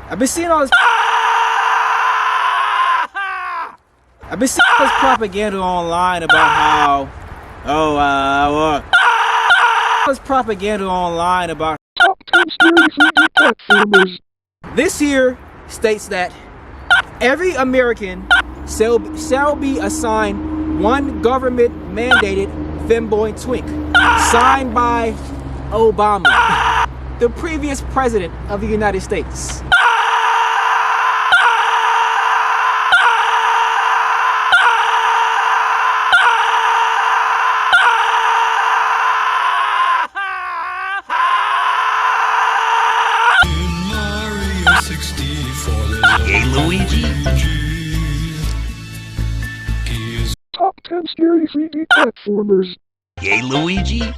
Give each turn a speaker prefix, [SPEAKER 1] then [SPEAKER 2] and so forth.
[SPEAKER 1] I've been seeing all this. I've been seeing all this propaganda online about how, this propaganda online about
[SPEAKER 2] Top 10 scary 3D platformers.
[SPEAKER 1] this here states that every American shall be assigned one government-mandated femboy twink, signed by Obama, the previous president of the United States.
[SPEAKER 3] Mario 64,
[SPEAKER 4] Hey, Luigi.
[SPEAKER 3] Gears
[SPEAKER 2] Top 10 scary 3D platformers.
[SPEAKER 4] Yay, Luigi.